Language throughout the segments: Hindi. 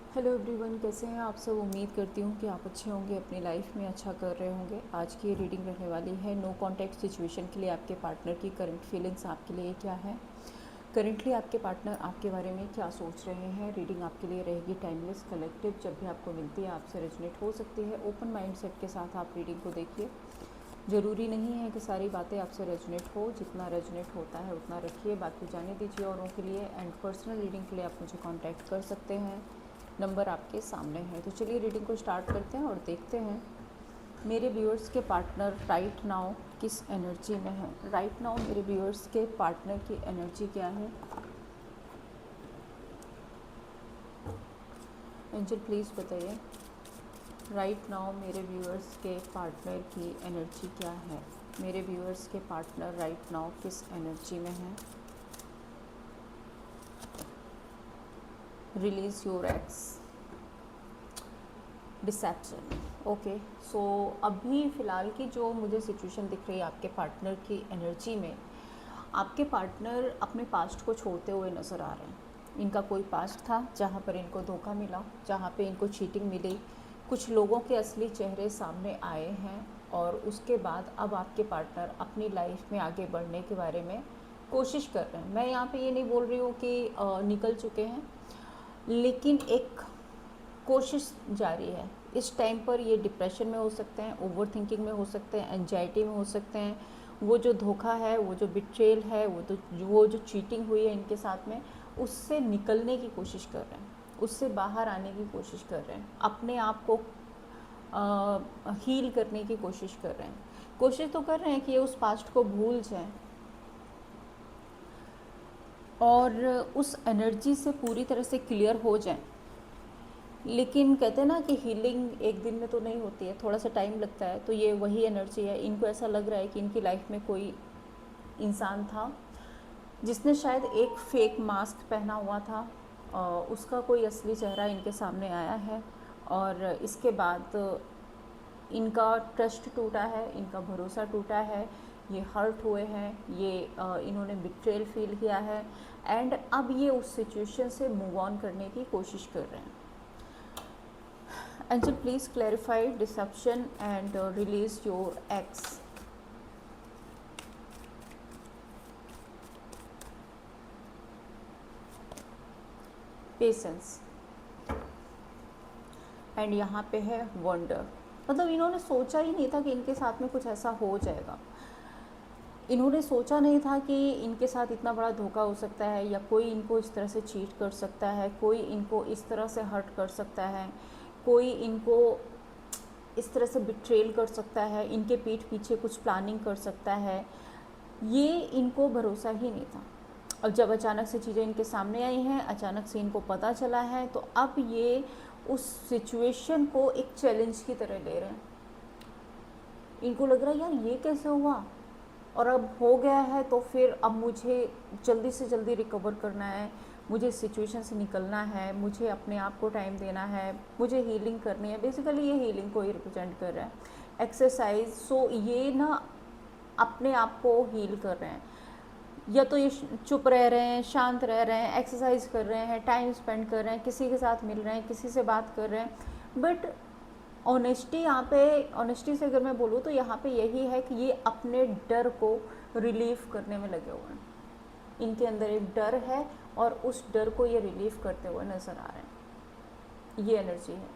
हेलो एवरीवन, कैसे हैं आप सब। उम्मीद करती हूँ कि आप अच्छे होंगे, अपनी लाइफ में अच्छा कर रहे होंगे। आज की ये रीडिंग रहने वाली है नो कॉन्टैक्ट सिचुएशन के लिए आपके पार्टनर की करंट फीलिंग्स आपके लिए क्या है। करेंटली आपके पार्टनर आपके बारे में क्या सोच रहे हैं। रीडिंग आपके लिए रहेगी टाइमलेस, कलेक्टिव। जब भी आपको मिलती है आपसे रेजोनेट हो सकती है। ओपन माइंड सेट के साथ आप रीडिंग को देखिए। ज़रूरी नहीं है कि सारी बातें आपसे रेजोनेट हो, जितना रेजोनेट होता है उतना रखिए, बाकी जाने दीजिए औरों के लिए। एंड पर्सनल रीडिंग के लिए आप मुझे कांटेक्ट कर सकते हैं, नंबर आपके सामने है। तो चलिए रीडिंग को स्टार्ट करते हैं और देखते हैं मेरे व्यूअर्स के पार्टनर राइट नाउ किस एनर्जी में है। राइट नाउ मेरे व्यूअर्स के पार्टनर की एनर्जी क्या है। एंजल प्लीज़ बताइए, राइट नाउ मेरे व्यूअर्स के पार्टनर की एनर्जी क्या है। मेरे व्यूअर्स के पार्टनर राइट नाउ किस एनर्जी में है। Release your ex, deception. Okay, so अभी फ़िलहाल की जो मुझे सिचुएशन दिख रही है आपके पार्टनर की एनर्जी में, आपके पार्टनर अपने पास्ट को छोड़ते हुए नज़र आ रहे हैं। इनका कोई पास्ट था जहाँ पर इनको धोखा मिला, जहाँ पे इनको चीटिंग मिली, कुछ लोगों के असली चेहरे सामने आए हैं और उसके बाद अब आपके पार्टनर अपनी लाइफ में आगे बढ़ने के बारे में कोशिश कर रहे हैं। मैं यहाँ पे ये नहीं बोल रही हूँ कि निकल चुके हैं, लेकिन एक कोशिश जारी है। इस टाइम पर ये डिप्रेशन में हो सकते हैं, ओवर थिंकिंग में हो सकते हैं, एंजाइटी में हो सकते हैं। वो जो धोखा है, वो जो बिट्रेल है, वो जो चीटिंग हुई है इनके साथ में, उससे निकलने की कोशिश कर रहे हैं, उससे बाहर आने की कोशिश कर रहे हैं, अपने आप को हील करने की कोशिश कर रहे हैं। कोशिश तो कर रहे हैं कि ये उस पास्ट को भूल जाएं और उस एनर्जी से पूरी तरह से क्लियर हो जाएं। लेकिन कहते हैं ना कि हीलिंग एक दिन में तो नहीं होती है, थोड़ा सा टाइम लगता है। तो ये वही एनर्जी है। इनको ऐसा लग रहा है कि इनकी लाइफ में कोई इंसान था जिसने शायद एक फेक मास्क पहना हुआ था, उसका कोई असली चेहरा इनके सामने आया है और इसके बाद इनका ट्रस्ट टूटा है, इनका भरोसा टूटा है, ये हर्ट हुए हैं, ये इन्होंने बिट्रेल फील किया है एंड अब ये उस सिचुएशन से मूव ऑन करने की कोशिश कर रहे हैं। Angel, please clarify deception and release your ex. Patience and यहाँ पे है वंडर। मतलब इन्होंने सोचा ही नहीं था कि इनके साथ में कुछ ऐसा हो जाएगा। इन्होंने सोचा नहीं था कि इनके साथ इतना बड़ा धोखा हो सकता है, या कोई इनको इस तरह से चीट कर सकता है, कोई इनको इस तरह से हर्ट कर सकता है, कोई इनको इस तरह से बिट्रेल कर सकता है, इनके पीठ पीछे कुछ प्लानिंग कर सकता है। ये इनको भरोसा ही नहीं था। अब जब अचानक से चीज़ें इनके सामने आई हैं, अचानक से इनको पता चला है, तो अब ये उस सिचुएशन को एक चैलेंज की तरह ले रहे हैं। इनको लग रहा है यार ये कैसे हुआ, और अब हो गया है तो फिर अब मुझे जल्दी से जल्दी रिकवर करना है, मुझे इस सिचुएशन से निकलना है, मुझे अपने आप को टाइम देना है, मुझे हीलिंग करनी है। बेसिकली ये हीलिंग को ही रिप्रेजेंट कर रहा है, एक्सरसाइज। सो ये ना अपने आप को हील कर रहे हैं। या तो ये चुप रह रहे हैं, शांत रह रहे हैं, एक्सरसाइज कर रहे हैं, टाइम स्पेंड कर रहे हैं, किसी के साथ मिल रहे हैं, किसी से बात कर रहे हैं। बट ऑनेस्टी यहाँ पे, ऑनेस्टी से अगर मैं बोलूँ तो यहाँ पे यही है कि ये अपने डर को रिलीव करने में लगे हुए हैं। इनके अंदर एक डर है और उस डर को ये रिलीव करते हुए नज़र आ रहे हैं। ये एनर्जी है।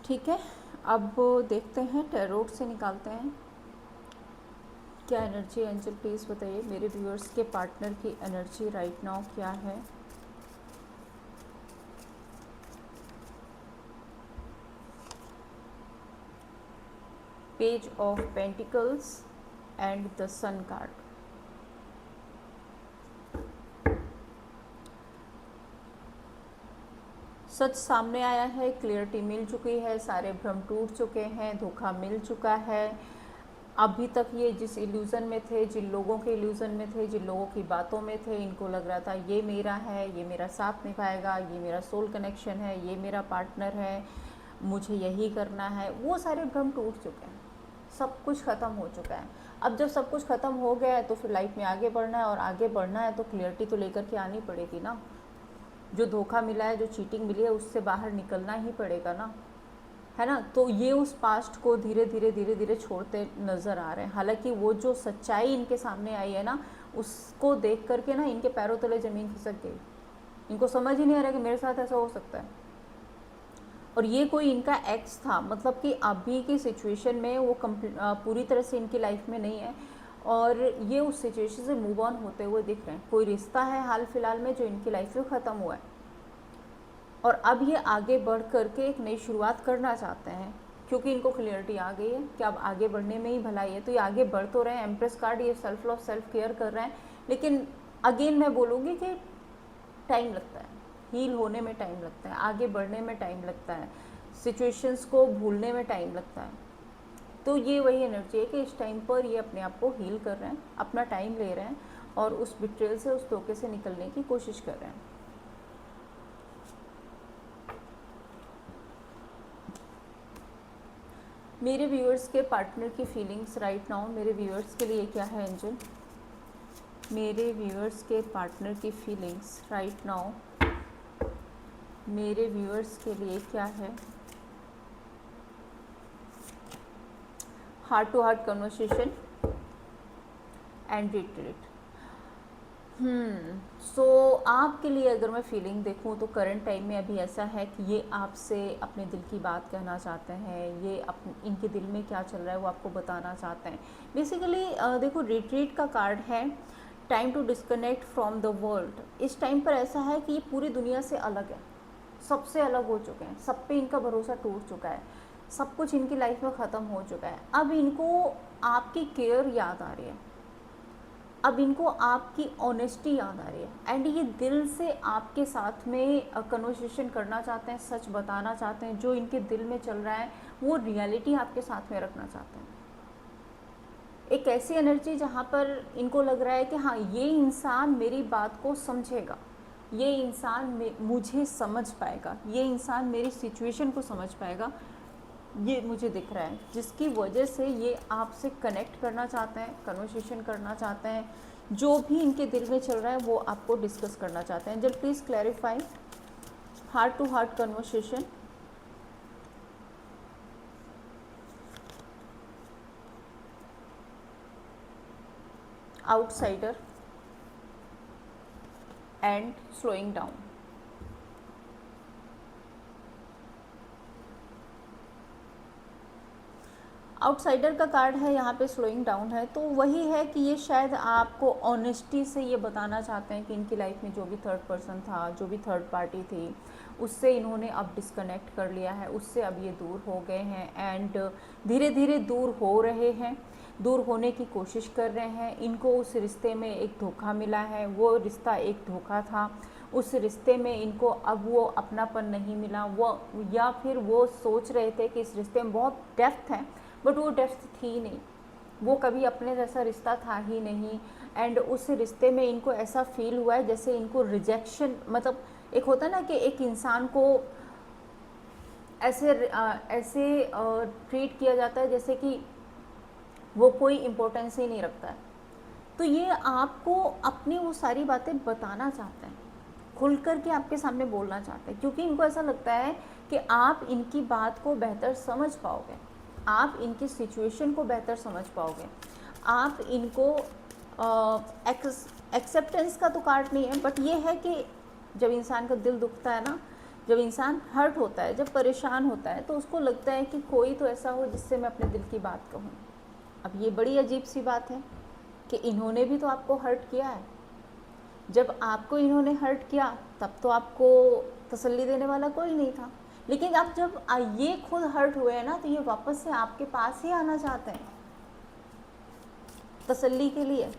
ठीक है, अब देखते हैं, टैरोट से निकालते हैं क्या एनर्जी। एंजल प्लीज़ बताइए मेरे व्यूअर्स के पार्टनर की एनर्जी राइट नाउ क्या है। Page of pentacles and the sun card. सच सामने आया है, क्लियरिटी मिल चुकी है, सारे भ्रम टूट चुके हैं, धोखा मिल चुका है। अभी तक ये जिस इल्यूज़न में थे, जिन लोगों के इल्यूज़न में थे, जिन लोगों की बातों में थे, इनको लग रहा था ये मेरा है, ये मेरा साथ निभाएगा, ये मेरा सोल कनेक्शन है, ये मेरा पार्टनर है, मुझे यही करना है, वो सारे भ्रम टूट चुके हैं, सब कुछ ख़त्म हो चुका है। अब जब सब कुछ ख़त्म हो गया है तो फिर लाइफ में आगे बढ़ना है, और आगे बढ़ना है तो क्लियरिटी तो लेकर के आनी पड़ेगी ना। जो धोखा मिला है, जो चीटिंग मिली है, उससे बाहर निकलना ही पड़ेगा ना, है ना। तो ये उस पास्ट को धीरे धीरे छोड़ते नज़र आ रहे हैं। हालांकि वो जो सच्चाई इनके सामने आई है ना, उसको देख करके ना इनके पैरों तले ज़मीन खिसक गई। इनको समझ ही नहीं आ रहा कि मेरे साथ ऐसा हो सकता है। और ये कोई इनका एक्स था, मतलब कि अभी की सिचुएशन में वो पूरी तरह से इनकी लाइफ में नहीं है, और ये उस सिचुएशन से मूव ऑन होते हुए दिख रहे हैं। कोई रिश्ता है हाल फिलहाल में जो इनकी लाइफ में ख़त्म हुआ है, और अब ये आगे बढ़ करके एक नई शुरुआत करना चाहते हैं, क्योंकि इनको क्लियरिटी आ गई है कि अब आगे बढ़ने में ही भलाई है। तो ये आगे बढ़ तो रहे हैं। एम्प्रेस कार्ड ये सेल्फ लव, सेल्फ केयर कर रहे हैं, लेकिन अगेन मैं बोलूँगी कि टाइम लगता है, हील होने में टाइम लगता है, आगे बढ़ने में टाइम लगता है, सिचुएशंस को भूलने में टाइम लगता है। तो ये वही एनर्जी है कि इस टाइम पर ये अपने आप को हील कर रहे हैं, अपना टाइम ले रहे हैं, और उस बिट्रेल से, उस धोखे से निकलने की कोशिश कर रहे हैं। मेरे व्यूअर्स के पार्टनर की फीलिंग्स राइट नाउ मेरे व्यूअर्स के लिए क्या है एंजल? मेरे व्यूअर्स के पार्टनर की फीलिंग्स राइट नाउ मेरे व्यूअर्स के लिए क्या है? Heart to heart conversation and retreat. So आपके लिए अगर मैं फीलिंग देखूं तो करंट टाइम में अभी ऐसा है कि ये आपसे अपने दिल की बात कहना चाहते हैं। ये इनके दिल में क्या चल रहा है वो आपको बताना चाहते हैं। बेसिकली देखो, रिट्रीट का कार्ड है, time to disconnect from the world. इस टाइम पर ऐसा है कि ये पूरी दुनिया से अलग है, सबसे अलग हो चुके हैं, सब पे इनका भरोसा टूट चुका है, सब कुछ इनकी लाइफ में ख़त्म हो चुका है। अब इनको आपकी केयर याद आ रही है, अब इनको आपकी ऑनेस्टी याद आ रही है, एंड ये दिल से आपके साथ में कन्वर्सेशन करना चाहते हैं, सच बताना चाहते हैं। जो इनके दिल में चल रहा है वो रियलिटी आपके साथ में रखना चाहते हैं। एक ऐसी एनर्जी जहाँ पर इनको लग रहा है कि हाँ, ये इंसान मेरी बात को समझेगा, ये इंसान मुझे समझ पाएगा, ये इंसान मेरी सिचुएशन को समझ पाएगा, ये मुझे दिख रहा है, जिसकी वजह से ये आपसे कनेक्ट करना चाहते हैं, कन्वर्सेशन करना चाहते हैं। जो भी इनके दिल में चल रहा है वो आपको डिस्कस करना चाहते हैं। जब please clarify heart to heart conversation, outsider and slowing down. Outsider का कार्ड है, यहाँ पे स्लोइंग डाउन है। तो वही है कि ये शायद आपको ऑनेस्टी से ये बताना चाहते हैं कि इनकी लाइफ में जो भी थर्ड पर्सन था, जो भी थर्ड पार्टी थी, उससे इन्होंने अब डिस्कनेक्ट कर लिया है, उससे अब ये दूर हो गए हैं, एंड धीरे धीरे दूर हो रहे हैं, दूर होने की कोशिश कर रहे हैं। इनको उस रिश्ते में एक धोखा मिला है, वो रिश्ता एक धोखा था, उस रिश्ते में इनको अब वो अपनापन नहीं मिला, वो या फिर वो सोच रहे थे कि इस रिश्ते में बहुत डेप्थ है, बट वो डेप्थ थी नहीं, वो कभी अपने जैसा रिश्ता था ही नहीं। एंड उस रिश्ते में इनको ऐसा फील हुआ है जैसे इनको रिजेक्शन, मतलब एक होता है ना कि एक इंसान को ऐसे ट्रीट किया जाता है जैसे कि वो कोई इम्पोर्टेंस ही नहीं रखता है। तो ये आपको अपनी वो सारी बातें बताना चाहते हैं, खुल कर के आपके सामने बोलना चाहते हैं, क्योंकि इनको ऐसा लगता है कि आप इनकी बात को बेहतर समझ पाओगे, आप इनकी सिचुएशन को बेहतर समझ पाओगे, आप इनको एक्सेप्टेंस का तो कार्ड नहीं है, बट ये है कि जब इंसान का दिल दुखता है ना, जब इंसान हर्ट होता है, जब परेशान होता है, तो उसको लगता है कि कोई तो ऐसा हो जिससे मैं अपने दिल की बात कहूँ। अब ये बड़ी अजीब सी बात है कि इन्होंने भी तो आपको हर्ट किया है। जब आपको इन्होंने हर्ट किया तब तो आपको तसल्ली देने वाला कोई नहीं था, लेकिन अब जब ये खुद हर्ट हुए हैं ना, तो ये वापस से आपके पास ही आना चाहते हैं तसल्ली के लिए।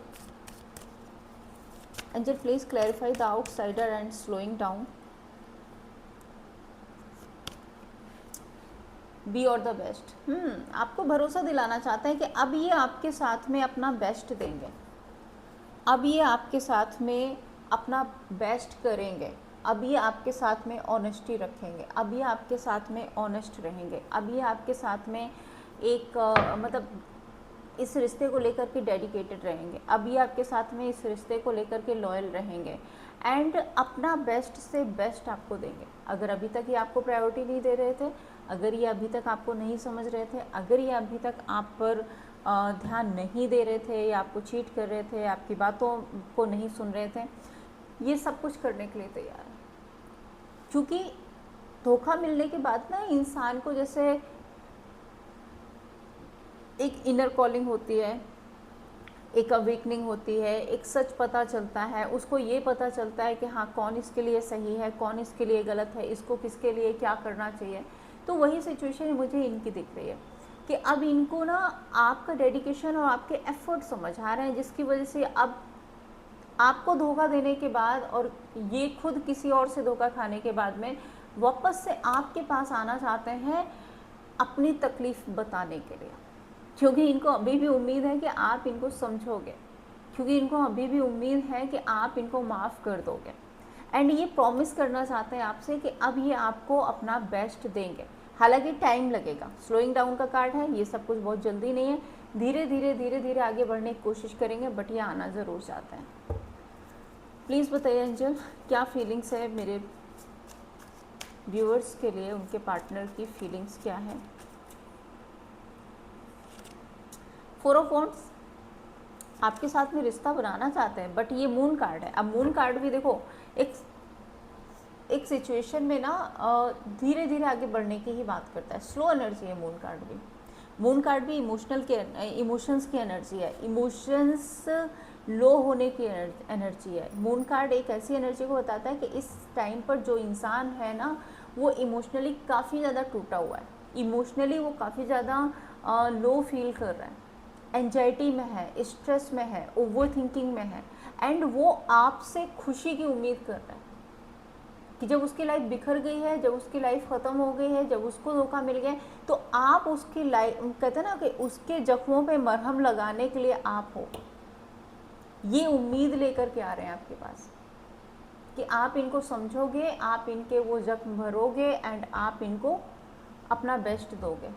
Angel please clarify the outsider and slowing down, be और द बेस्ट। आपको भरोसा दिलाना चाहते हैं कि अब ये आपके साथ में अपना बेस्ट देंगे, अब ये आपके साथ में अपना बेस्ट करेंगे, अब ये आपके साथ में ऑनेस्टी रखेंगे, अब ये आपके साथ में ऑनेस्ट रहेंगे, अब ये आपके साथ में एक मतलब इस रिश्ते को लेकर के डेडिकेटेड रहेंगे, अब ये आपके साथ में इस रिश्ते को लेकर के लॉयल रहेंगे एंड अपना बेस्ट से बेस्ट आपको देंगे। अगर अभी तक ये आपको प्रायोरिटी नहीं दे रहे थे, अगर ये अभी तक आपको नहीं समझ रहे थे, अगर ये अभी तक आप पर ध्यान नहीं दे रहे थे या आपको चीट कर रहे थे, आपकी बातों को नहीं सुन रहे थे, ये सब कुछ करने के लिए तैयार है। क्योंकि धोखा मिलने के बाद ना इंसान को जैसे एक इनर कॉलिंग होती है, एक अवेकनिंग होती है, एक सच पता चलता है, उसको ये पता चलता है कि हाँ कौन इसके लिए सही है, कौन इसके लिए गलत है, इसको किसके लिए क्या करना चाहिए। तो वही सिचुएशन मुझे इनकी दिख रही है कि अब इनको ना आपका डेडिकेशन और आपके एफर्ट समझ आ रहे हैं, जिसकी वजह से अब आपको धोखा देने के बाद और ये खुद किसी और से धोखा खाने के बाद में वापस से आपके पास आना चाहते हैं अपनी तकलीफ़ बताने के लिए, क्योंकि इनको अभी भी उम्मीद है कि आप इनको समझोगे, क्योंकि इनको अभी भी उम्मीद है कि आप इनको माफ़ कर दोगे एंड ये प्रॉमिस करना चाहते हैं आपसे कि अब ये आपको अपना बेस्ट देंगे। हालांकि टाइम लगेगा, स्लोइंग डाउन का कार्ड है, ये सब कुछ बहुत जल्दी नहीं है, धीरे धीरे आगे बढ़ने की कोशिश करेंगे, बट ये आना ज़रूर चाहते हैं। प्लीज़ बताइए एंजल, क्या फीलिंग्स है मेरे व्यूअर्स के लिए, उनके पार्टनर की फीलिंग्स क्या है। 4 ऑफ वॉन्ड्स आपके साथ में रिश्ता बनाना चाहते हैं, बट ये मून कार्ड है। अब मून कार्ड भी देखो एक सिचुएशन में ना धीरे धीरे आगे बढ़ने की ही बात करता है, स्लो एनर्जी है मून कार्ड भी। मून कार्ड भी इमोशंस की एनर्जी है, इमोशंस लो होने की एनर्जी है। मून कार्ड एक ऐसी एनर्जी को बताता है कि इस टाइम पर जो इंसान है ना वो इमोशनली काफ़ी ज़्यादा टूटा हुआ है, इमोशनली वो काफ़ी ज़्यादा लो फील कर रहा है, एंजाइटी में है, स्ट्रेस में है, ओवर थिंकिंग में है एंड वो आपसे खुशी की उम्मीद कर रहा है कि जब उसकी लाइफ बिखर गई है, जब उसकी लाइफ ख़त्म हो गई है, जब उसको धोखा मिल गया तो आप उसकी लाइफ, कहते हैं ना कि उसके जख्मों पे मरहम लगाने के लिए आप हो, ये उम्मीद लेकर के आ रहे हैं आपके पास कि आप इनको समझोगे, आप इनके वो जख्म भरोगे एंड आप इनको अपना बेस्ट दोगे।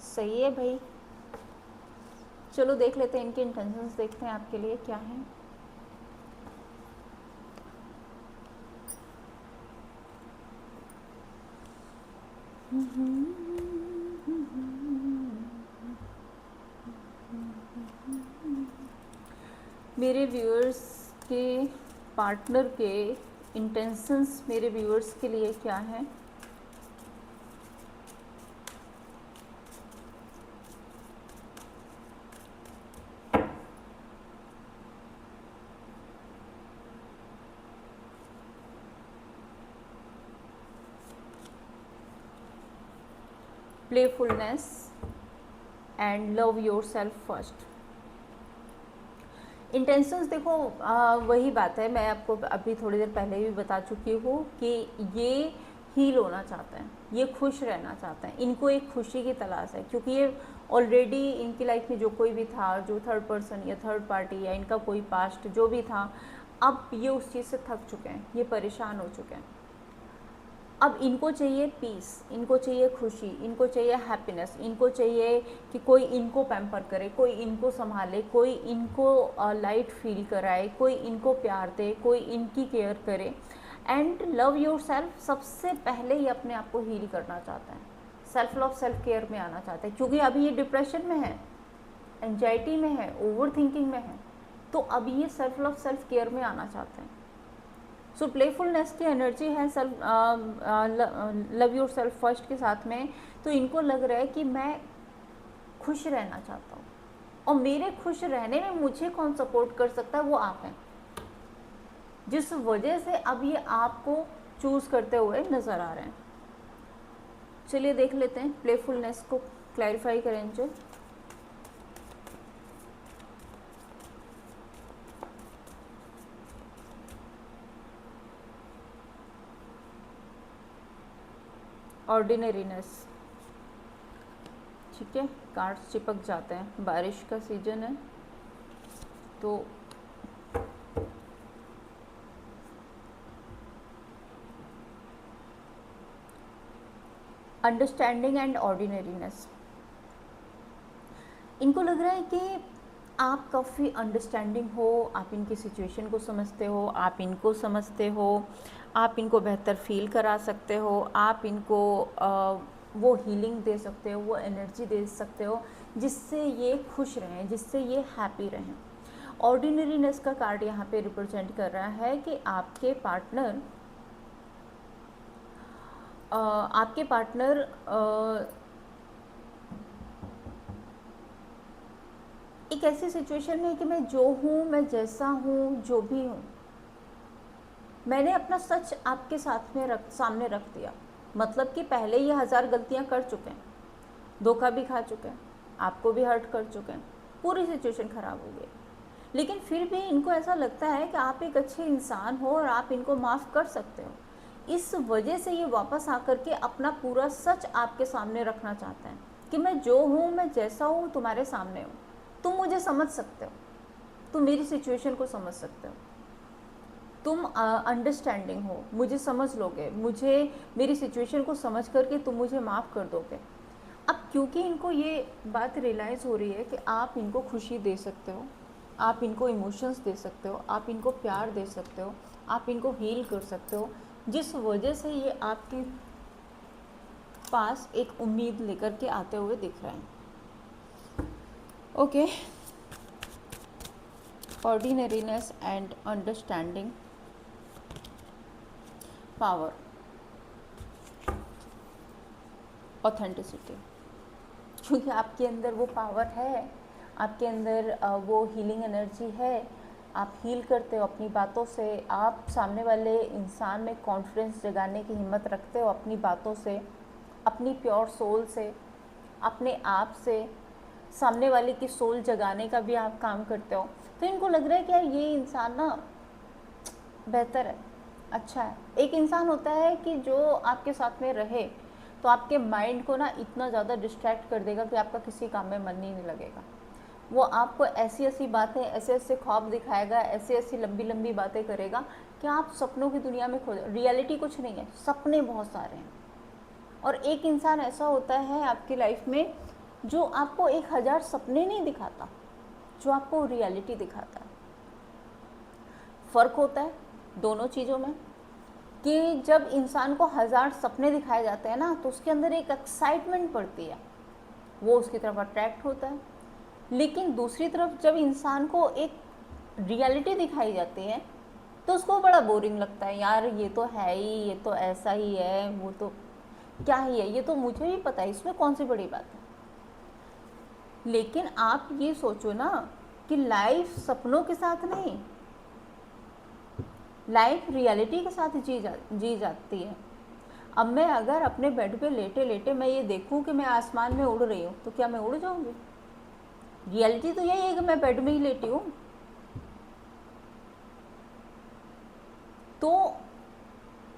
सही है भाई, चलो देख लेते हैं इनके इंटेंशंस, देखते हैं आपके लिए क्या है। मेरे व्यूअर्स के पार्टनर के इंटेंशंस मेरे व्यूअर्स के लिए क्या है। Playfulness and love your self first. Intentions देखो वही बात है, मैं आपको अभी थोड़ी देर पहले भी बता चुकी हूँ कि ये हील होना चाहते हैं, ये खुश रहना चाहते हैं, इनको एक खुशी की तलाश है, क्योंकि ये ऑलरेडी इनकी लाइफ में जो कोई भी था, जो थर्ड पर्सन या थर्ड पार्टी या इनका कोई पास्ट जो भी था, अब ये उस चीज़ से थक चुके हैं, ये परेशान हो चुके हैं। अब इनको चाहिए पीस, इनको चाहिए खुशी, इनको चाहिए हैप्पीनेस, इनको चाहिए कि कोई इनको पैम्पर करे, कोई इनको संभाले, कोई इनको लाइट फील कराए, कोई इनको प्यार दे, कोई इनकी केयर करे एंड लव योर सेल्फ। सबसे पहले ये अपने आप को हील करना चाहता है, सेल्फ लव सेल्फ केयर में आना चाहता है, क्योंकि अभी ये डिप्रेशन में है, एंजाइटी में है, ओवर थिंकिंग में है, तो अभी ये सेल्फ लव सेल्फ केयर में आना चाहते हैं। सो प्लेफुलनेस की एनर्जी है self love your self first के साथ में, तो इनको लग रहा है कि मैं खुश रहना चाहता हूँ और मेरे खुश रहने में मुझे कौन सपोर्ट कर सकता है, वो आप हैं, जिस वजह से अब ये आपको चूज़ करते हुए नज़र आ रहे हैं। चलिए देख लेते हैं, प्लेफुलनेस को क्लैरिफाई करें जो। ऑर्डिनरीनेस, ठीक है, कार्ड्स चिपक जाते हैं, बारिश का सीजन है तो अंडरस्टैंडिंग एंड ऑर्डिनरीनेस। इनको लग रहा है कि आप काफ़ी अंडरस्टैंडिंग हो, आप इनकी सिचुएशन को समझते हो, आप इनको समझते हो, आप इनको बेहतर फील करा सकते हो, आप इनको वो हीलिंग दे सकते हो, वो एनर्जी दे सकते हो जिससे ये खुश रहें, जिससे ये हैप्पी रहें। ऑर्डिनरीनेस का कार्ड यहाँ पे रिप्रेजेंट कर रहा है कि आपके पार्टनर एक ऐसी सिचुएशन में है कि मैं जो हूँ, मैं जैसा हूँ, जो भी हूँ, मैंने अपना सच आपके सामने रख दिया। मतलब कि पहले ये 1000 गलतियाँ कर चुके हैं, धोखा भी खा चुके हैं, आपको भी हर्ट कर चुके हैं, पूरी सिचुएशन ख़राब हो गई, लेकिन फिर भी इनको ऐसा लगता है कि आप एक अच्छे इंसान हो और आप इनको माफ़ कर सकते हो। इस वजह से ये वापस आकर के अपना पूरा सच आपके सामने रखना चाहते हैं कि मैं जो हूँ, मैं जैसा हूँ, तुम्हारे सामने हूँ, तुम मुझे समझ सकते हो, तुम मेरी सिचुएशन को समझ सकते हो, तुम अंडरस्टैंडिंग हो, मुझे समझ लोगे, मुझे मेरी सिचुएशन को समझ करके तुम मुझे माफ़ कर दोगे। अब क्योंकि इनको ये बात रियलाइज़ हो रही है कि आप इनको खुशी दे सकते हो, आप इनको इमोशंस दे सकते हो, आप इनको प्यार दे सकते हो, आप इनको हील कर सकते हो, जिस वजह से ये आपके पास एक उम्मीद लेकर के आते हुए दिख रहे हैं। Okay, ordinariness and understanding, power, authenticity. क्योंकि आपके अंदर वो पावर है, आपके अंदर वो हीलिंग एनर्जी है, आप हील करते हो अपनी बातों से, आप सामने वाले इंसान में कॉन्फिडेंस जगाने की हिम्मत रखते हो अपनी बातों से, अपनी प्योर सोल से, अपने आप से, सामने वाले की सोल जगाने का भी आप काम करते हो। तो इनको लग रहा है कि यार ये इंसान ना बेहतर है, अच्छा है। एक इंसान होता है कि जो आपके साथ में रहे तो आपके माइंड को ना इतना ज़्यादा डिस्ट्रैक्ट कर देगा कि आपका किसी काम में मन ही नहीं लगेगा। वो आपको ऐसी ऐसी बातें, ऐसे ऐसे ख्वाब दिखाएगा, ऐसी ऐसी लंबी लंबी बातें करेगा कि आप सपनों की दुनिया में खो जाए। रियलिटी कुछ नहीं है, सपने बहुत सारे हैं। और एक इंसान ऐसा होता है आपकी लाइफ में जो आपको 1000 सपने नहीं दिखाता, जो आपको रियलिटी दिखाता है। फ़र्क होता है दोनों चीज़ों में कि जब इंसान को 1000 सपने दिखाए जाते हैं ना, तो उसके अंदर एक एक्साइटमेंट पड़ती है, वो उसकी तरफ अट्रैक्ट होता है। लेकिन दूसरी तरफ जब इंसान को एक रियलिटी दिखाई जाती है तो उसको बड़ा बोरिंग लगता है, यार ये तो है ही, ये तो ऐसा ही है, वो तो क्या ही है, ये तो मुझे भी पता है, इसमें कौन सी बड़ी बात है। लेकिन आप ये सोचो ना कि लाइफ सपनों के साथ नहीं, लाइफ रियलिटी के साथ जी जाती है। अब मैं अगर अपने बेड पे लेटे लेटे मैं ये देखूं कि मैं आसमान में उड़ रही हूँ, तो क्या मैं उड़ जाऊंगी? रियलिटी तो यही है कि मैं बेड में ही लेटी हूँ। तो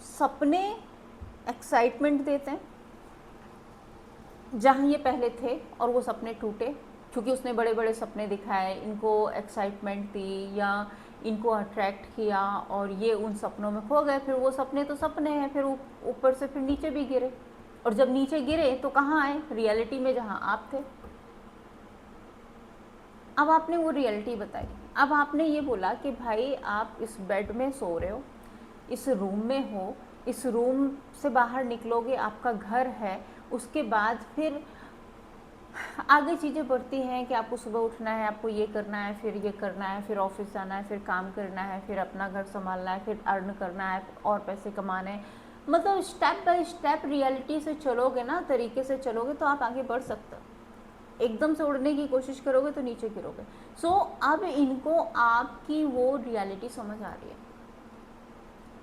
सपने एक्साइटमेंट देते हैं, जहाँ ये पहले थे और वो सपने टूटे क्योंकि उसने बड़े बड़े सपने दिखाए, इनको एक्साइटमेंट दी या इनको अट्रैक्ट किया और ये उन सपनों में खो गए। फिर वो सपने तो सपने हैं, फिर ऊपर से फिर नीचे भी गिरे, और जब नीचे गिरे तो कहाँ आए? रियलिटी में, जहाँ आप थे। अब आपने वो रियलिटी बताई, अब आपने ये बोला कि भाई आप इस बेड में सो रहे हो, इस रूम में हो, इस रूम से बाहर निकलोगे आपका घर है, उसके बाद फिर आगे चीज़ें बढ़ती हैं कि आपको सुबह उठना है, आपको ये करना है, फिर ये करना है, फिर ऑफिस जाना है, फिर काम करना है, फिर अपना घर संभालना है, फिर अर्न करना है और पैसे कमाने हैं। मतलब स्टेप बाय स्टेप रियलिटी से चलोगे ना, तरीके से चलोगे तो आप आगे बढ़ सकते हो। एकदम से उड़ने की कोशिश करोगे तो नीचे गिरोगे। सो अब इनको आपकी वो रियलिटी समझ आ रही है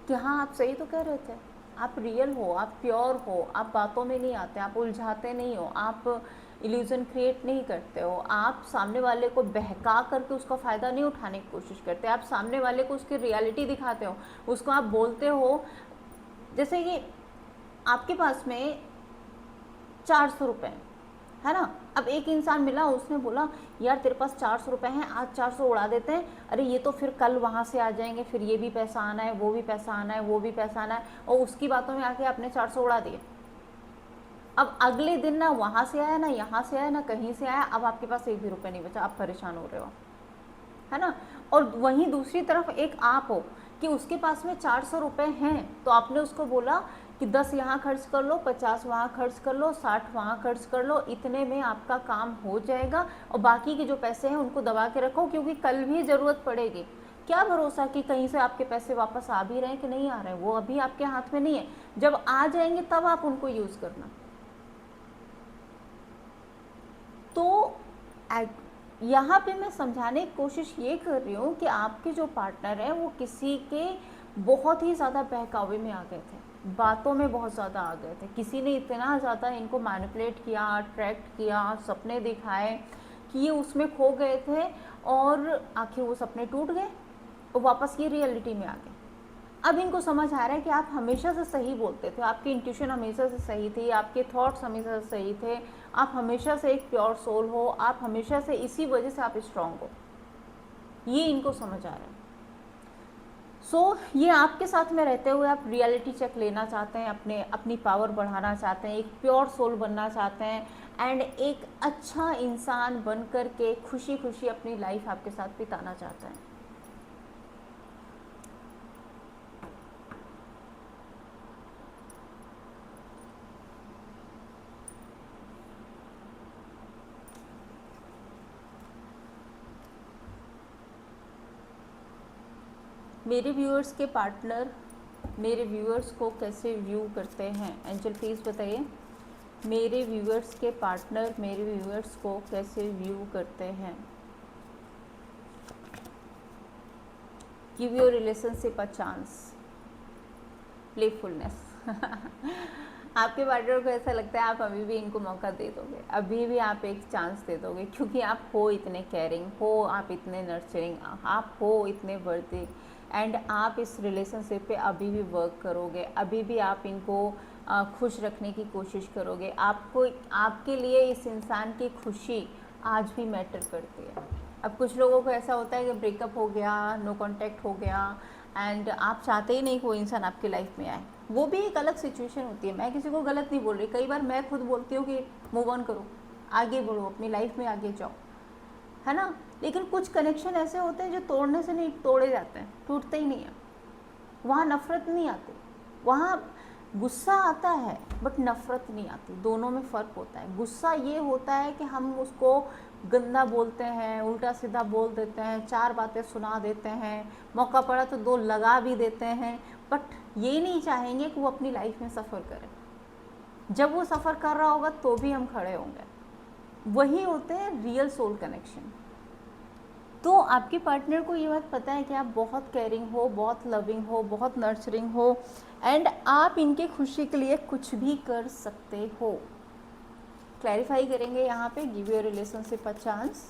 कि हाँ आप सही तो कह रहे थे, आप रियल हो, आप प्योर हो, आप बातों में नहीं आते, आप उलझाते नहीं हो, आप इल्यूज़न क्रिएट नहीं करते हो, आप सामने वाले को बहका करके उसका फ़ायदा नहीं उठाने की कोशिश करते, आप सामने वाले को उसकी रियलिटी दिखाते हो, उसको आप बोलते हो। जैसे कि आपके पास में 400 रुपये है ना, अब एक इंसान मिला, उसने बोला यार तेरे पास 400 रुपये हैं, आज 400 उड़ा देते हैं, अरे ये तो फिर कल वहाँ से आ जाएंगे, फिर ये भी पैसा आना है, वो भी पैसा आना है, वो भी पैसा आना है, और उसकी बातों में आके आपने 400 उड़ा दिए। अब अगले दिन ना वहाँ से आया, ना यहाँ से आया, ना कहीं से आया, अब आपके पास एक भी रुपया नहीं बचा, आप परेशान हो रहे हो, है ना। और वहीं दूसरी तरफ एक आप हो कि उसके पास में 400 रुपये हैं, तो आपने उसको बोला कि 10 यहाँ खर्च कर लो, 50 वहाँ खर्च कर लो, 60 वहाँ खर्च कर लो, इतने में आपका काम हो जाएगा, और बाकी के जो पैसे हैं उनको दबा के रखो, क्योंकि कल भी ज़रूरत पड़ेगी। क्या भरोसा कि कहीं से आपके पैसे वापस आ भी रहे हैं कि नहीं आ रहे हैं, वो अभी आपके हाथ में नहीं है। जब आ जाएंगे तब आप उनको यूज़ करना। तो यहाँ पे मैं समझाने की कोशिश ये कर रही हूँ कि आपके जो पार्टनर हैं वो किसी के बहुत ही ज़्यादा बहकावे में आ गए थे, बातों में बहुत ज़्यादा आ गए थे। किसी ने इतना ज़्यादा इनको मैनिपुलेट किया, अट्रैक्ट किया, सपने दिखाए कि ये उसमें खो गए थे, और आखिर वो सपने टूट गए और वापस ये रियलिटी में आ गए। अब इनको समझ आ रहा है कि आप हमेशा से सही बोलते थे, आपकी इंट्यूशन हमेशा से सही थी, आपके थॉट्स हमेशा से सही थे, आप हमेशा से एक प्योर सोल हो, आप हमेशा से इसी वजह से आप स्ट्रांग हो, ये इनको समझ आ रहा है। ये आपके साथ में रहते हुए आप रियलिटी चेक लेना चाहते हैं, अपनी पावर बढ़ाना चाहते हैं, एक प्योर सोल बनना चाहते हैं, एंड एक अच्छा इंसान बन कर के खुशी खुशी अपनी लाइफ आपके साथ बिताना चाहते हैं। मेरे व्यूअर्स के पार्टनर मेरे व्यूअर्स को कैसे व्यू करते हैं, एंजल प्लीज़ बताइए। मेरे व्यूअर्स के पार्टनर मेरे व्यूअर्स को कैसे व्यू करते हैं। Give your relationship a chance, playfulness. आपके पार्टनर को ऐसा लगता है आप अभी भी इनको मौका दे दोगे, अभी भी आप एक चांस दे दोगे, क्योंकि आप हो इतने केयरिंग, हो आप इतने नर्चरिंग, आप हो इतने वर्दी, एंड आप इस रिलेशनशिप पे अभी भी वर्क करोगे, अभी भी आप इनको खुश रखने की कोशिश करोगे। आपको आपके लिए इस इंसान की खुशी आज भी मैटर करती है। अब कुछ लोगों को ऐसा होता है कि ब्रेकअप हो गया, नो कांटेक्ट हो गया, एंड आप चाहते ही नहीं कोई इंसान आपकी लाइफ में आए, वो भी एक अलग सिचुएशन होती है। मैं किसी को गलत नहीं बोल रही, कई बार मैं खुद बोलती हूँ कि मूव ऑन करो, आगे बढ़ो, अपनी लाइफ में आगे जाओ, है ना। लेकिन कुछ कनेक्शन ऐसे होते हैं जो तोड़ने से नहीं तोड़े जाते हैं, टूटते ही नहीं है। वहाँ नफ़रत नहीं आती, वहाँ गुस्सा आता है बट नफ़रत नहीं आती, दोनों में फ़र्क होता है। गुस्सा ये होता है कि हम उसको गंदा बोलते हैं, उल्टा सीधा बोल देते हैं, 4 बातें सुना देते हैं, मौका पड़ा तो 2 लगा भी देते हैं, बट ये नहीं चाहेंगे कि वो अपनी लाइफ में सफ़र करे। जब वो सफ़र कर रहा होगा तो भी हम खड़े होंगे। वही होते हैं रियल सोल कनेक्शन। तो आपके पार्टनर को ये बात पता है कि आप बहुत केयरिंग हो, बहुत लविंग हो, बहुत नर्चरिंग हो, एंड आप इनके खुशी के लिए कुछ भी कर सकते हो। क्लैरिफाई करेंगे यहाँ पे, give your relationship a chance.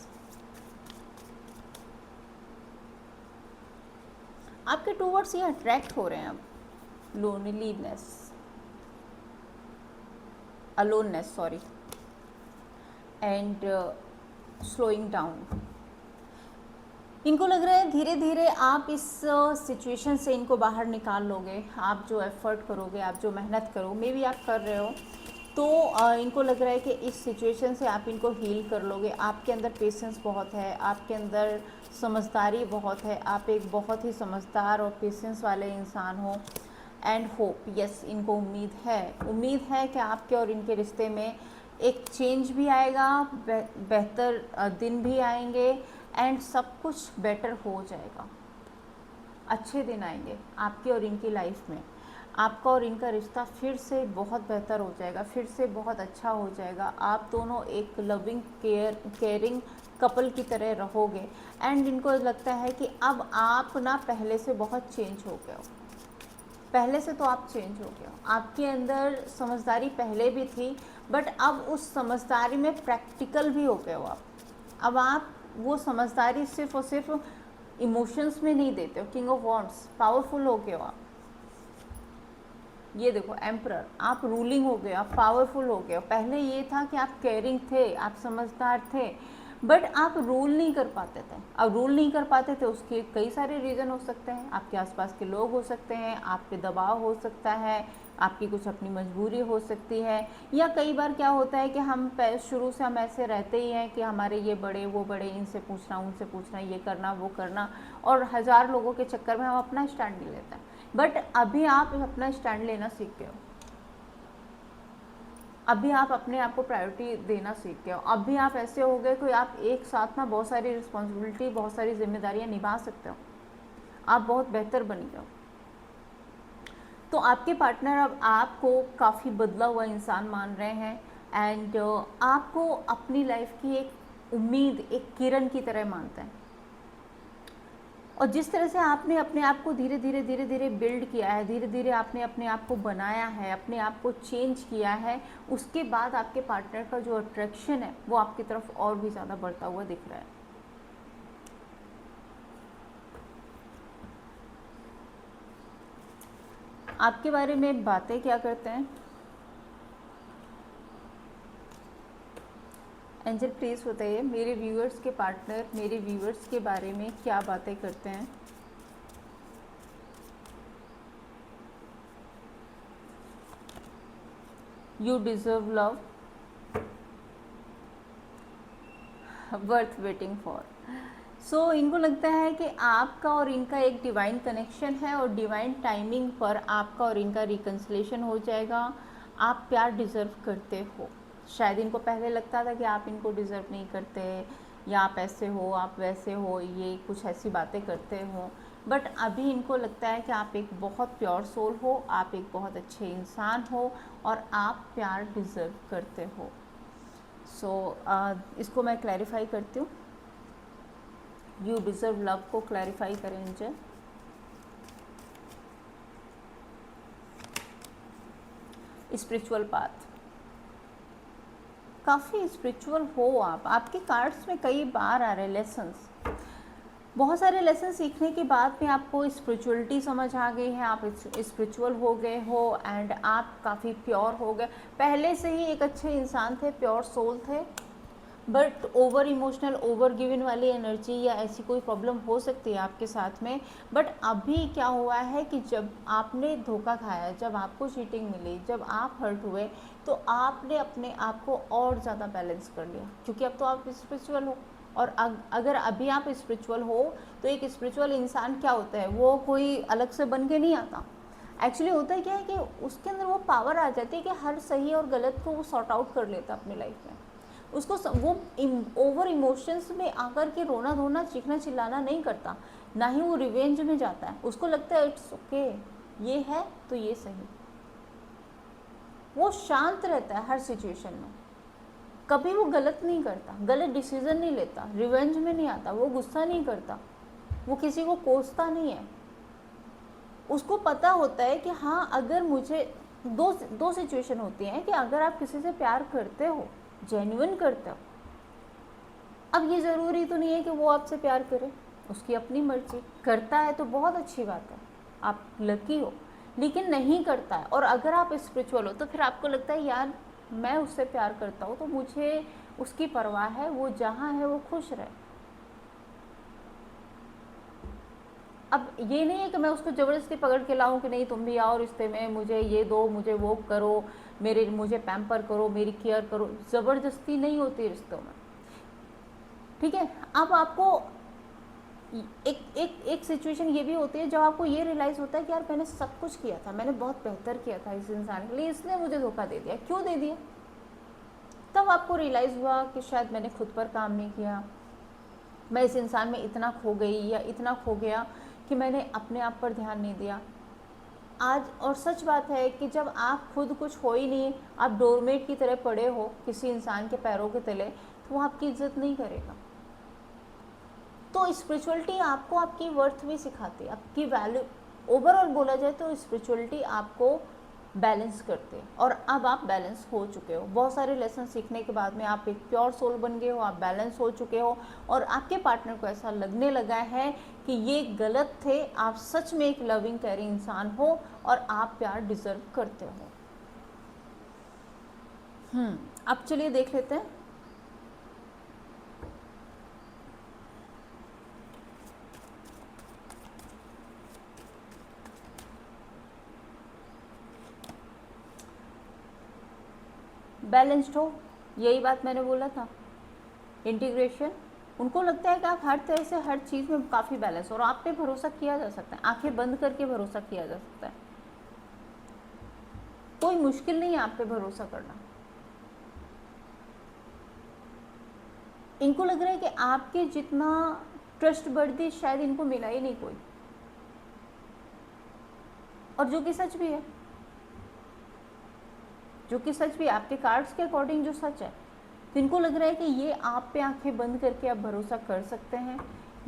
आपके टूवर्ड्स ये अट्रैक्ट हो रहे हैं अब, loneliness, aloneness, sorry, and slowing down. इनको लग रहा है धीरे धीरे आप इस सिचुएशन से इनको बाहर निकाल लोगे, आप जो एफर्ट करोगे, आप जो मेहनत करो, मे बी आप कर रहे हो, तो इनको लग रहा है कि इस सिचुएशन से आप इनको हील कर लोगे। आपके अंदर पेशेंस बहुत है, आपके अंदर समझदारी बहुत है, आप एक बहुत ही समझदार और पेशेंस वाले इंसान हो, एंड होप, यस, इनको उम्मीद है कि आपके और इनके रिश्ते में एक चेंज भी आएगा, बेहतर दिन भी आएंगे, एंड सब कुछ बेटर हो जाएगा। अच्छे दिन आएंगे आपके और इनकी लाइफ में, आपका और इनका रिश्ता फिर से बहुत बेहतर हो जाएगा, फिर से बहुत अच्छा हो जाएगा। आप दोनों एक लविंग केयरिंग कपल की तरह रहोगे, एंड इनको लगता है कि अब आप ना पहले से बहुत चेंज हो गए हो। पहले से तो आप चेंज हो गए हो, आपके अंदर समझदारी पहले भी थी, बट अब उस समझदारी में प्रैक्टिकल भी हो गए हो आप। अब आप वो समझदारी सिर्फ और सिर्फ इमोशंस में नहीं देते हो, किंग ऑफ वॉन्ड्स, पावरफुल हो गए हो आप। ये देखो एम्परर, आप रूलिंग हो गए, आप पावरफुल हो गए हो। पहले ये था कि आप केयरिंग थे, आप समझदार थे, बट आप रूल नहीं कर पाते थे। अब रूल नहीं कर पाते थे, उसके कई सारे रीज़न हो सकते हैं। आपके आसपास के लोग हो सकते हैं, आप पे दबाव हो सकता है, आपकी कुछ अपनी मजबूरी हो सकती है, या कई बार क्या होता है कि हम शुरू से हम ऐसे रहते ही हैं कि हमारे ये बड़े वो बड़े, इनसे पूछना उनसे पूछना, ये करना वो करना, और हज़ार लोगों के चक्कर में हम अपना स्टैंड नहीं लेते हैं। बट अभी आप अपना स्टैंड लेना सीख गए हो, अभी आप अपने आप को प्रायोरिटी देना सीख गए हो, अभी आप ऐसे हो गए कि आप एक साथ ना बहुत सारी रिस्पॉन्सिबिलिटी, बहुत सारी जिम्मेदारियां निभा सकते हो, आप बहुत बेहतर बन गए हो। तो आपके पार्टनर अब आपको काफ़ी बदला हुआ इंसान मान रहे हैं, एंड आपको अपनी लाइफ की एक उम्मीद, एक किरण की तरह मानते हैं। और जिस तरह से आपने अपने आप को धीरे धीरे बिल्ड किया है, धीरे धीरे आपने अपने आप को बनाया है, अपने आप को चेंज किया है, उसके बाद आपके पार्टनर का जो अट्रैक्शन है वो आपकी तरफ और भी ज़्यादा बढ़ता हुआ दिख रहा है। आपके बारे में बातें क्या करते हैं? एंजल प्लीज़ बताइए, मेरे व्यूअर्स के पार्टनर मेरे व्यूअर्स के बारे में क्या बातें करते हैं? You deserve love, worth waiting for. So इनको लगता है कि आपका और इनका एक डिवाइन कनेक्शन है, और डिवाइन टाइमिंग पर आपका और इनका रिकन्सिलेशन हो जाएगा। आप प्यार डिज़र्व करते हो। शायद इनको पहले लगता था कि आप इनको डिज़र्व नहीं करते, या आप ऐसे हो, आप वैसे हो, ये कुछ ऐसी बातें करते हो, बट अभी इनको लगता है कि आप एक बहुत प्योर सोल हो, आप एक बहुत अच्छे इंसान हो, और आप प्यार डिज़र्व करते हो। सो इसको मैं क्लैरिफाई करती हूँ। यू डिज़र्व लव को क्लैरिफाई करें मुझे। स्पिरिचुअल पाथ, काफ़ी स्पिरिचुअल हो आप। आपके कार्ड्स में कई बार आ रहे लेसन्स, बहुत सारे लेसन सीखने के बाद में आपको स्पिरिचुअलिटी समझ आ गई है, आप स्पिरिचुअल हो गए हो, एंड आप काफ़ी प्योर हो गए। पहले से ही एक अच्छे इंसान थे, प्योर सोल थे, but over emotional, over given वाली एनर्जी या ऐसी कोई प्रॉब्लम हो सकती है आपके साथ में। बट अभी क्या हुआ है कि जब आपने धोखा खाया, जब आपको चीटिंग मिली, जब आप हर्ट हुए, तो आपने अपने आप को और ज़्यादा बैलेंस कर लिया, क्योंकि अब तो आप स्पिरिचुअल हो। और अगर अभी आप स्पिरिचुअल हो, तो एक स्पिरिचुअल इंसान क्या होता है, वो कोई अलग से बन के नहीं आता। एक्चुअली होता है क्या है कि उसके अंदर वो पावर आ जाती है कि हर सही और गलत को वो सॉर्ट आउट कर लेता अपनी लाइफ में। उसको वो ओवर इमोशंस में आकर के रोना धोना, चीखना चिल्लाना नहीं करता, ना ही वो रिवेंज में जाता है। उसको लगता है इट्स ओके, ये है तो ये सही। वो शांत रहता है हर सिचुएशन में, कभी वो गलत नहीं करता, गलत डिसीजन नहीं लेता, रिवेंज में नहीं आता, वो गुस्सा नहीं करता, वो किसी को कोसता नहीं है। उसको पता होता है कि हाँ, अगर मुझे दो सिचुएशन होती हैं कि अगर आप किसी से प्यार करते हो, जेन्युइन करते हो, अब ये ज़रूरी तो नहीं है कि वो आपसे प्यार करे, उसकी अपनी मर्जी। करता है तो बहुत अच्छी बात है, आप लकी हो, लेकिन नहीं करता है, और अगर आप स्पिरिचुअल हो तो फिर आपको लगता है यार मैं उससे प्यार करता हूँ तो मुझे उसकी परवाह है, वो जहाँ है वो खुश रहे। अब ये नहीं है कि मैं उसको ज़बरदस्ती पकड़ के लाऊं कि नहीं तुम भी आओ रिश्ते में, मुझे ये दो, मुझे वो करो, मुझे पैम्पर करो, मेरी केयर करो। ज़बरदस्ती नहीं होती रिश्तों में, ठीक है। अब आपको एक सिचुएशन ये भी होती है जब आपको ये रियलाइज़ होता है कि यार मैंने सब कुछ किया था, मैंने बहुत बेहतर किया था इस इंसान के लिए, इसने मुझे धोखा दे दिया, क्यों दे दिया। तब आपको रियलाइज़ हुआ कि शायद मैंने खुद पर काम नहीं किया, मैं इस इंसान में इतना खो गई या इतना खो गया कि मैंने अपने आप पर ध्यान नहीं दिया आज। और सच बात है कि जब आप खुद कुछ हो ही नहीं, आप डोरमेट की तरह पड़े हो किसी इंसान के पैरों के तले, तो वो आपकी इज्जत नहीं करेगा। तो स्पिरिचुअलिटी आपको आपकी वर्थ भी सिखाती है, आपकी वैल्यू। ओवरऑल बोला जाए तो स्पिरिचुअलिटी आपको बैलेंस करते हैं, और अब आप बैलेंस हो चुके हो। बहुत सारे लेसन सीखने के बाद में आप एक प्योर सोल बन गए हो, आप बैलेंस हो चुके हो, और आपके पार्टनर को ऐसा लगने लगा है कि ये गलत थे, आप सच में एक लविंग केयरिंग इंसान हो, और आप प्यार डिजर्व करते हो। अब चलिए देख लेते हैं बैलेंस्ड हो, यही बात मैंने बोला था, इंटीग्रेशन। उनको लगता है कि आप हर तरह से हर चीज़ में काफ़ी बैलेंस हो और आप पे भरोसा किया जा सकता है, आंखें बंद करके भरोसा किया जा सकता है, कोई मुश्किल नहीं है आप पे भरोसा करना। इनको लग रहा है कि आपके जितना ट्रस्ट वर्दी शायद इनको मिला ही नहीं कोई, और जो कि सच भी है, जो कि सच भी आपके कार्ड्स के अकॉर्डिंग जो सच है। तो इनको लग रहा है कि ये आप पे आंखें बंद करके आप भरोसा कर सकते हैं,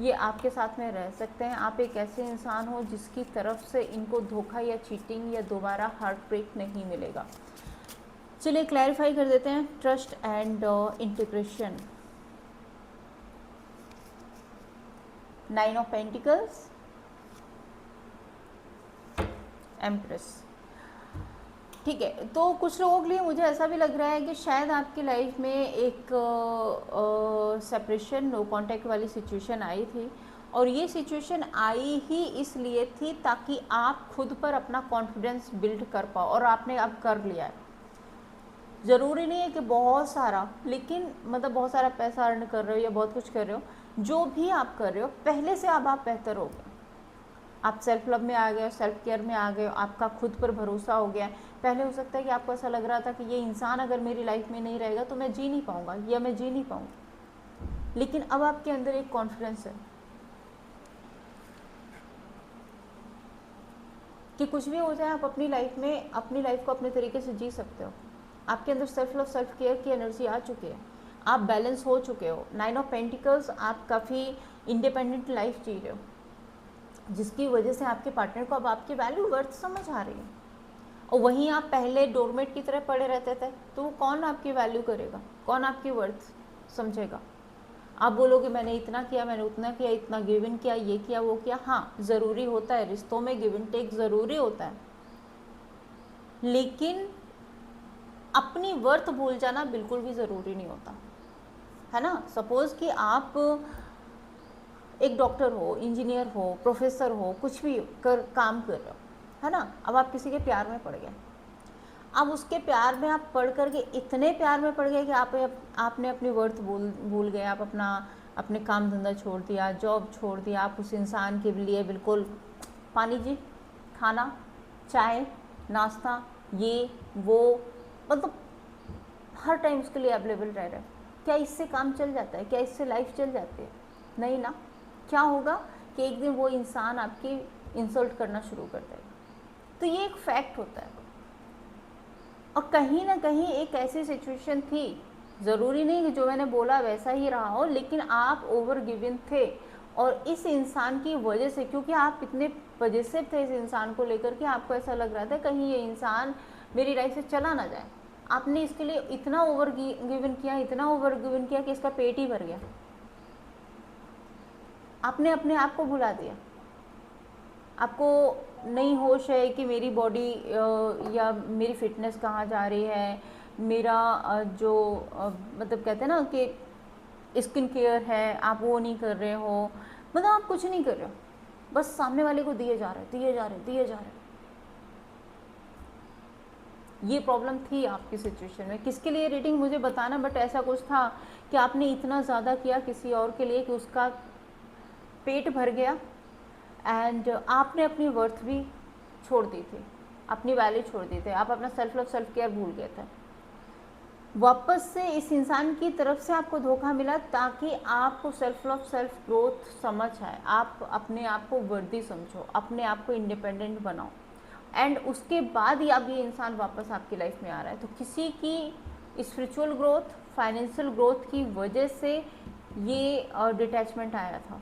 ये आपके साथ में रह सकते हैं। आप एक ऐसे इंसान हो जिसकी तरफ से इनको धोखा या चीटिंग या दोबारा हार्ट ब्रेक नहीं मिलेगा। चलिए क्लैरिफाई कर देते हैं, trust and integration. 9 of pentacles, empress. ठीक है, तो कुछ लोगों के लिए मुझे ऐसा भी लग रहा है कि शायद आपकी लाइफ में एक सेपरेशन, नो कांटेक्ट वाली सिचुएशन आई थी, और ये सिचुएशन आई ही इसलिए थी ताकि आप खुद पर अपना कॉन्फिडेंस बिल्ड कर पाओ, और आपने अब कर लिया है। ज़रूरी नहीं है कि बहुत सारा, लेकिन मतलब बहुत सारा पैसा अर्न कर रहे हो या बहुत कुछ कर रहे हो, जो भी आप कर रहे हो पहले से अब आप बेहतर हो गए। आप सेल्फ लव में आ गए हो, सेल्फ केयर में आ गए हो, आपका खुद पर भरोसा हो गया है। पहले हो सकता है कि आपको ऐसा लग रहा था कि ये इंसान अगर मेरी लाइफ में नहीं रहेगा तो मैं जी नहीं पाऊंगा या मैं जी नहीं पाऊंगी, लेकिन अब आपके अंदर एक कॉन्फिडेंस है कि कुछ भी हो जाए आप अपनी लाइफ में अपनी लाइफ को अपने तरीके से जी सकते हो। आपके अंदर सेल्फ लव, सेल्फ केयर की एनर्जी आ चुकी है, आप बैलेंस हो चुके हो। 9 ऑफ पेंटिकल्स, आप काफ़ी इंडिपेंडेंट लाइफ जी रहे हो, जिसकी वजह से आपके पार्टनर को अब आपकी वैल्यू वर्थ समझ आ रही है। और वहीं आप पहले डोरमेट की तरह पड़े रहते थे, तो वो कौन आपकी वैल्यू करेगा, कौन आपकी वर्थ समझेगा। आप बोलोगे मैंने इतना किया, मैंने उतना किया, इतना गिव इन किया, ये किया, वो किया। हाँ, ज़रूरी होता है, रिश्तों में गिव इन टेक ज़रूरी होता है, लेकिन अपनी वर्थ भूल जाना बिल्कुल भी ज़रूरी नहीं होता है ना। सपोज़ कि आप एक डॉक्टर हो, इंजीनियर हो, प्रोफेसर हो, कुछ भी काम कर रहे हो, है ना। अब आप किसी के प्यार में पड़ गए, अब उसके प्यार में आप पढ़ करके इतने प्यार में पड़ गए कि आपने अपनी वर्थ भूल गए। आप अपने काम धंधा छोड़ दिया, जॉब छोड़ दिया, आप उस इंसान के लिए बिल्कुल पानी जी, खाना, चाय, नाश्ता, ये वो, मतलब हर टाइम उसके लिए अवेलेबल रह रहे हैं। क्या इससे काम चल जाता है? क्या इससे लाइफ चल जाती है? नहीं ना। क्या होगा कि एक दिन वो इंसान आपकी इंसल्ट करना शुरू कर देगा। तो ये एक फैक्ट होता है, और कहीं ना कहीं एक ऐसी सिचुएशन थी, ज़रूरी नहीं कि जो मैंने बोला वैसा ही रहा हो, लेकिन आप ओवर गिवन थे, और इस इंसान की वजह से, क्योंकि आप इतने पजेसिव थे इस इंसान को लेकर के, आपको ऐसा लग रहा था कहीं ये इंसान मेरी लाइफ से चला ना जाए। आपने इसके लिए इतना ओवर गिवन किया, इतना ओवर गिवन किया कि इसका पेट ही भर गया। आपने अपने आप को भुला दिया, आपको नहीं होश है कि मेरी बॉडी या मेरी फिटनेस कहाँ जा रही है, मेरा जो मतलब कहते हैं ना कि स्किन केयर है, आप वो नहीं कर रहे हो, मतलब आप कुछ नहीं कर रहे हो, बस सामने वाले को दिए जा रहे, दिए जा रहे, दिए जा रहे। ये प्रॉब्लम थी आपकी सिचुएशन में। किसके लिए रीडिंग मुझे बताना, बट ऐसा कुछ था कि आपने इतना ज़्यादा किया किसी और के लिए कि उसका पेट भर गया, एंड आपने अपनी वर्थ भी छोड़ दी थी, अपनी वैल्यू छोड़ दी थी, आप अपना सेल्फ लव, सेल्फ केयर भूल गए थे। वापस से इस इंसान की तरफ से आपको धोखा मिला ताकि आपको सेल्फ लव, सेल्फ ग्रोथ समझ आए, आप अपने आप को वर्दी समझो, अपने आप को इंडिपेंडेंट बनाओ, एंड उसके बाद ही अब ये इंसान वापस आपकी लाइफ में आ रहा है। तो किसी की स्पिरिचुअल ग्रोथ, फाइनेंशियल ग्रोथ की वजह से ये डिटैचमेंट आया था।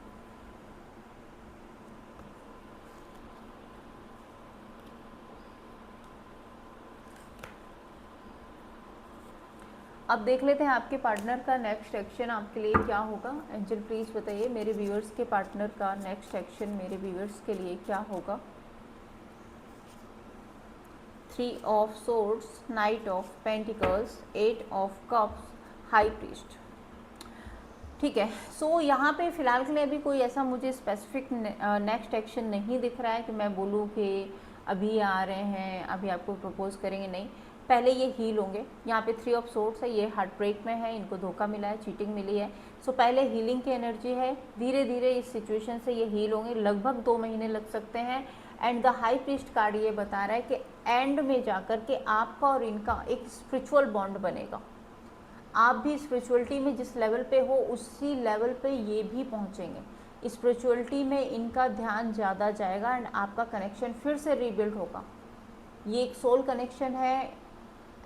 अब देख लेते हैं आपके पार्टनर का नेक्स्ट एक्शन आपके लिए क्या होगा। एंजल प्लीज़ बताइए मेरे व्यूअर्स के पार्टनर का नेक्स्ट एक्शन मेरे व्यूअर्स के लिए क्या होगा। 3 of swords, night of pentacles, 8 of cups, high priest. ठीक है, सो यहाँ पे फ़िलहाल के लिए अभी कोई ऐसा मुझे स्पेसिफिक नेक्स्ट एक्शन नहीं दिख रहा है कि मैं बोलूँ कि अभी आ रहे हैं, अभी आपको प्रपोज करेंगे, नहीं। पहले ये हील होंगे। यहाँ पे 3 ऑफ सोर्ड्स है, ये हार्ट ब्रेक में है, इनको धोखा मिला है, चीटिंग मिली है। सो पहले हीलिंग की एनर्जी है, धीरे धीरे इस सिचुएशन से ये हील होंगे, लगभग 2 महीने लग सकते हैं। And the high priest card ये बता रहा है कि एंड में जाकर के आपका और इनका एक स्पिरिचुअल बॉन्ड बनेगा। आप भी स्पिरिचुअलिटी में जिस लेवल पे हो उसी लेवल पे ये भी पहुँचेंगे। स्पिरिचुअलिटी में इनका ध्यान ज़्यादा जाएगा एंड आपका कनेक्शन फिर से रीबिल्ड होगा। ये एक सोल कनेक्शन है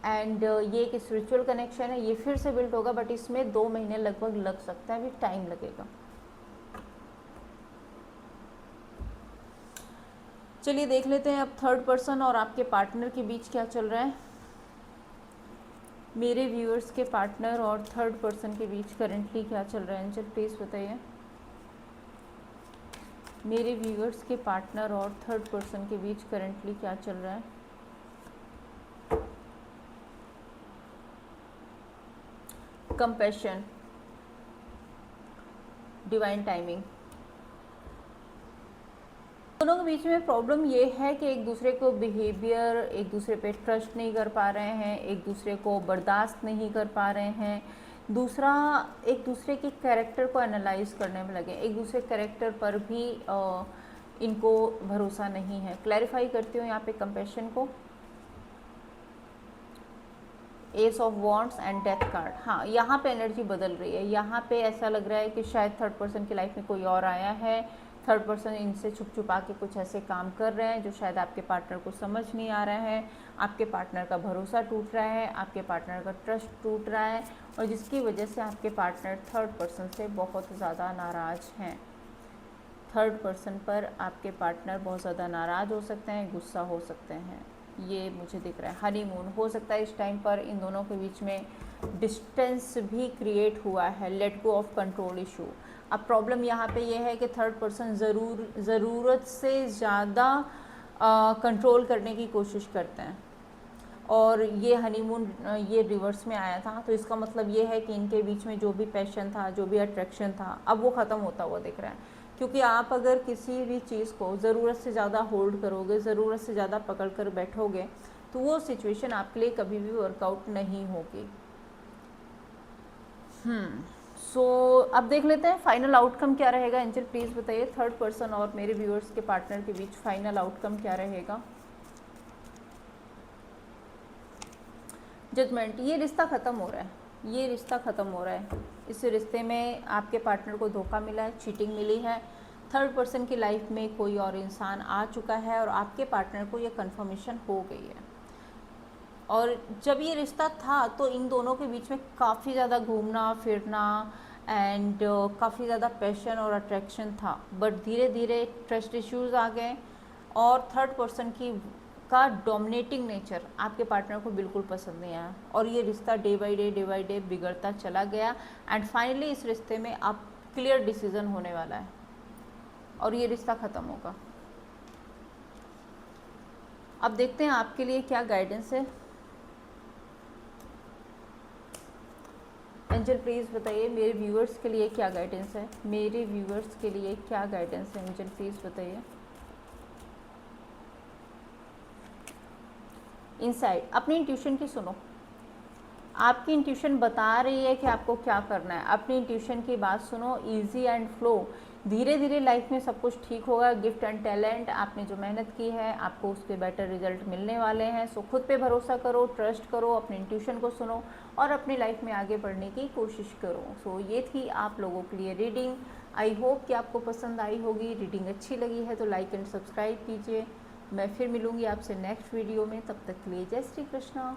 एंड ये एक स्पिरिचुअल कनेक्शन है, ये फिर से बिल्ड होगा, बट इसमें 2 महीने लगभग लग सकता है, अभी टाइम लगेगा। चलिए देख लेते हैं अब थर्ड पर्सन और आपके पार्टनर के बीच क्या चल रहा है। मेरे व्यूअर्स के पार्टनर और थर्ड पर्सन के बीच करंटली क्या चल रहा है, एंजल प्लीज़ बताइए। मेरे व्यूअर्स के पार्टनर और थर्ड पर्सन के बीच करंटली क्या चल रहा है। Compassion, divine timing. दोनों के बीच में प्रॉब्लम ये है कि एक दूसरे को बिहेवियर, एक दूसरे पे ट्रस्ट नहीं कर पा रहे हैं, एक दूसरे को बर्दाश्त नहीं कर पा रहे हैं। दूसरा, एक दूसरे के कैरेक्टर को एनालाइज करने में लगे, एक दूसरे कैरेक्टर पर भी इनको भरोसा नहीं है। क्लैरिफाई करती हूँ यहाँ पे कंपैशन को। S of wands and death card. हाँ, यहाँ पे एनर्जी बदल रही है। यहाँ पे ऐसा लग रहा है कि शायद थर्ड पर्सन की लाइफ में कोई और आया है। थर्ड पर्सन इनसे छुप छुपा के कुछ ऐसे काम कर रहे हैं जो शायद आपके पार्टनर को समझ नहीं आ रहा है। आपके पार्टनर का भरोसा टूट रहा है, आपके पार्टनर का ट्रस्ट टूट रहा है, और जिसकी वजह से आपके पार्टनर थर्ड पर्सन से बहुत ज़्यादा नाराज़ हैं। थर्ड पर्सन पर आपके पार्टनर बहुत ज़्यादा नाराज़ हो सकते हैं, गुस्सा हो सकते हैं, ये मुझे दिख रहा है। हनीमून हो सकता है इस टाइम पर इन दोनों के बीच में डिस्टेंस भी क्रिएट हुआ है, let go of control issue. अब प्रॉब्लम यहाँ पे ये है कि थर्ड पर्सन ज़रूरत से ज़्यादा कंट्रोल करने की कोशिश करते हैं, और ये हनीमून ये रिवर्स में आया था, तो इसका मतलब ये है कि इनके बीच में जो भी पैशन था, जो भी अट्रैक्शन था, अब वो ख़त्म होता हुआ दिख रहा है। क्योंकि आप अगर किसी भी चीज़ को ज़रूरत से ज़्यादा होल्ड करोगे, ज़रूरत से ज़्यादा पकड़ कर बैठोगे, तो वो सिचुएशन आपके लिए कभी भी वर्कआउट नहीं होगी। सो अब देख लेते हैं फाइनल आउटकम क्या रहेगा। एंजल प्लीज़ बताइए, थर्ड पर्सन और मेरे व्यूअर्स के पार्टनर के बीच फाइनल आउटकम क्या रहेगा। जजमेंट, ये रिश्ता ख़त्म हो रहा है, ये रिश्ता ख़त्म हो रहा है। इस रिश्ते में आपके पार्टनर को धोखा मिला है, चीटिंग मिली है, थर्ड पर्सन की लाइफ में कोई और इंसान आ चुका है और आपके पार्टनर को ये कन्फर्मेशन हो गई है। और जब ये रिश्ता था तो इन दोनों के बीच में काफ़ी ज़्यादा घूमना फिरना एंड काफ़ी ज़्यादा पैशन और अट्रैक्शन था, बट धीरे धीरे ट्रस्ट इश्यूज़ आ गए और थर्ड पर्सन का डोमिनेटिंग नेचर आपके पार्टनर को बिल्कुल पसंद नहीं आया, और ये रिश्ता डे बाय डे बिगड़ता चला गया। एंड फाइनली इस रिश्ते में अब क्लियर डिसीजन होने वाला है और ये रिश्ता ख़त्म होगा। अब देखते हैं आपके लिए क्या गाइडेंस है। एंजल प्लीज़ बताइए, मेरे व्यूअर्स के लिए क्या गाइडेंस है, मेरे व्यूअर्स के लिए क्या गाइडेंस है। एंजल प्लीज़ बताइए। इनसाइड, अपनी इंट्यूशन की सुनो। आपकी इंट्यूशन बता रही है कि आपको क्या करना है, अपनी इंट्यूशन की बात सुनो। इजी एंड फ्लो, धीरे धीरे लाइफ में सब कुछ ठीक होगा। गिफ्ट एंड टैलेंट, आपने जो मेहनत की है आपको उसके बेटर रिजल्ट मिलने वाले हैं। सो खुद पे भरोसा करो, ट्रस्ट करो, अपनी इंट्यूशन को सुनो और अपनी लाइफ में आगे बढ़ने की कोशिश करो। सो ये थी आप लोगों के लिए रीडिंग। आई होप कि आपको पसंद आई होगी। रीडिंग अच्छी लगी है तो लाइक एंड सब्सक्राइब कीजिए। मैं फिर मिलूँगी आपसे नेक्स्ट वीडियो में, तब तक के लिए जय श्री कृष्णा।